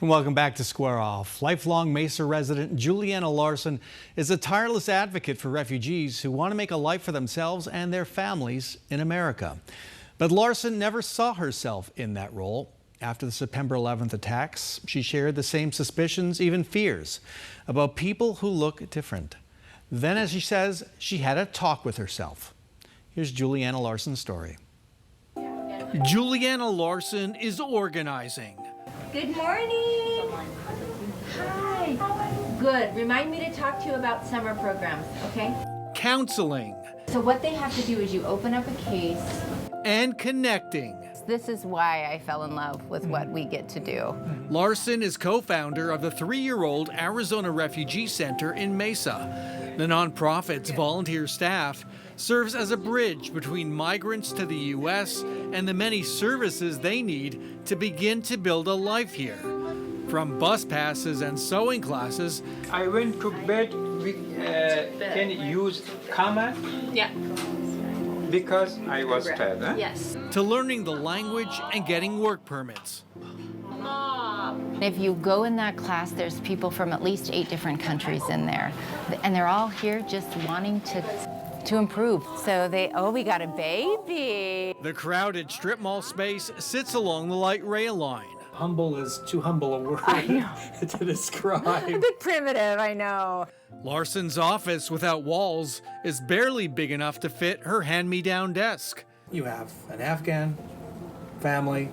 Welcome back to Square Off. Lifelong Mesa resident Juliana Larsen is a tireless advocate for refugees who want to make a life for themselves and their families in America. But Larsen never saw herself in that role. After the September 11th attacks, she shared the same suspicions, even fears, about people who look different. Then, as she says, she had a talk with herself. Here's Juliana Larsen's story. Juliana Larsen is organizing. Good morning. Hi. Good. Remind me to talk to you about summer programs, okay? Counseling. So what they have to do is you open up a case. And connecting. This is why I fell in love with what we get to do. Larson is co-founder of the 3-year-old Arizona Refugee Center in Mesa. The nonprofit's volunteer staff serves as a bridge between migrants to the U.S. and the many services they need to begin to build a life here. From bus passes and sewing classes. I went to bed, can you use comma? Yeah. Because I was tired, huh? Yes. To learning the language and getting work permits. If you go in that class, there's people from at least 8 different countries in there. And they're all here just wanting to improve. So we got a baby. The crowded strip mall space sits along the light rail line. Humble is too humble a word to describe. A bit primitive, I know. Larson's office without walls is barely big enough to fit her hand-me-down desk. You have an Afghan family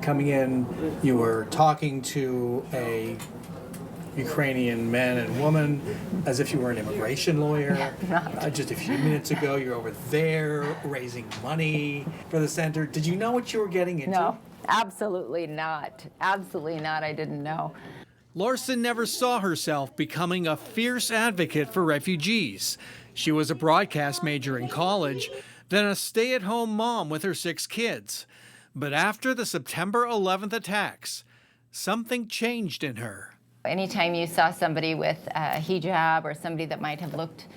coming in. You were talking to a Ukrainian man and woman as if you were an immigration lawyer. Just a few minutes ago, you're over there raising money for the center. Did you know what you were getting into? No, absolutely not. Absolutely not. I didn't know. Larson never saw herself becoming a fierce advocate for refugees. She was a broadcast major in college, then a stay-at-home mom with her 6 kids. But after the September 11th attacks, something changed in her. Anytime you saw somebody with a hijab or somebody that might have looked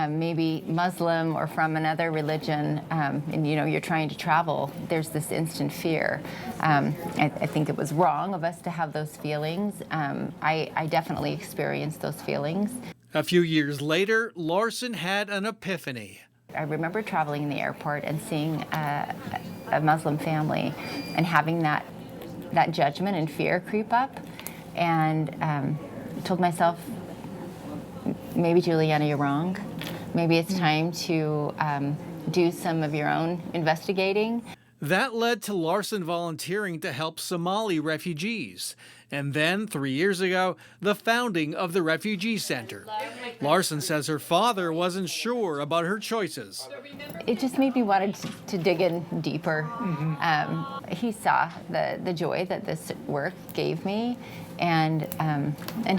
maybe Muslim or from another religion, and you're trying to travel, there's this instant fear. I think it was wrong of us to have those feelings. I definitely experienced those feelings. A few years later, Larson had an epiphany. I remember traveling in the airport and seeing a Muslim family and having that judgment and fear creep up, and told myself, maybe Juliana, you're wrong. Maybe it's time to do some of your own investigating. That led to Larson volunteering to help Somali refugees. And then, 3 years ago, the founding of the Refugee Center. Larson says her father wasn't sure about her choices. It just made me want to dig in deeper. He saw the joy that this work gave me, and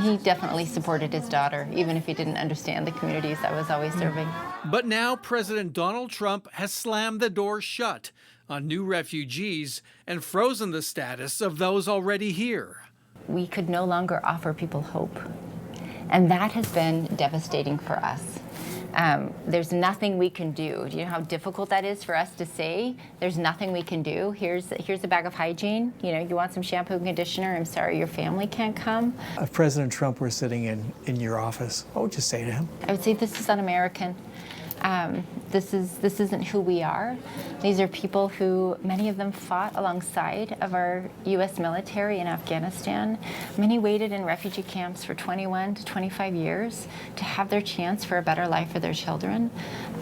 he definitely supported his daughter, even if he didn't understand the communities I was always serving. But now President Donald Trump has slammed the door shut on new refugees and frozen the status of those already here. We could no longer offer people hope, and that has been devastating for us. There's nothing we can do. Do you know how difficult that is for us to say? There's nothing we can do. Here's a bag of hygiene. You want some shampoo and conditioner? I'm sorry, your family can't come. If President Trump were sitting in your office, what would you say to him? I would say this is un-American. This isn't who we are. These are people who, many of them fought alongside of our U.S. military in Afghanistan. Many waited in refugee camps for 21 to 25 years to have their chance for a better life for their children.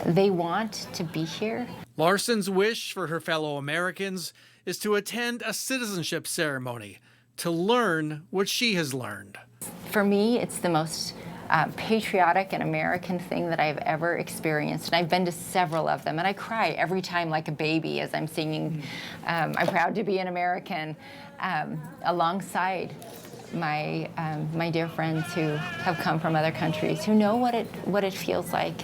They want to be here. Larson's wish for her fellow Americans is to attend a citizenship ceremony to learn what she has learned. For me, it's the most patriotic and American thing that I've ever experienced. And I've been to several of them, and I cry every time like a baby as I'm singing I'm proud to be an American, alongside my dear friends who have come from other countries, who know what it feels like.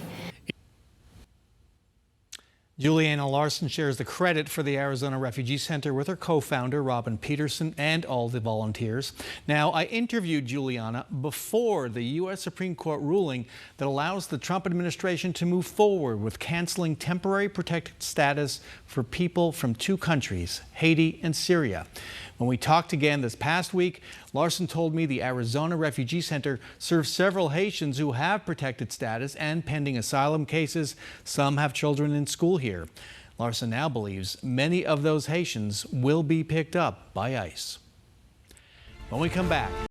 Juliana Larsen shares the credit for the Arizona Refugee Center with her co-founder, Robin Peterson, and all the volunteers. Now, I interviewed Juliana before the U.S. Supreme Court ruling that allows the Trump administration to move forward with canceling temporary protected status for people from two countries, Haiti and Syria. When we talked again this past week, Larson told me the Arizona Refugee Center serves several Haitians who have protected status and pending asylum cases. Some have children in school here. Larson now believes many of those Haitians will be picked up by ICE. When we come back.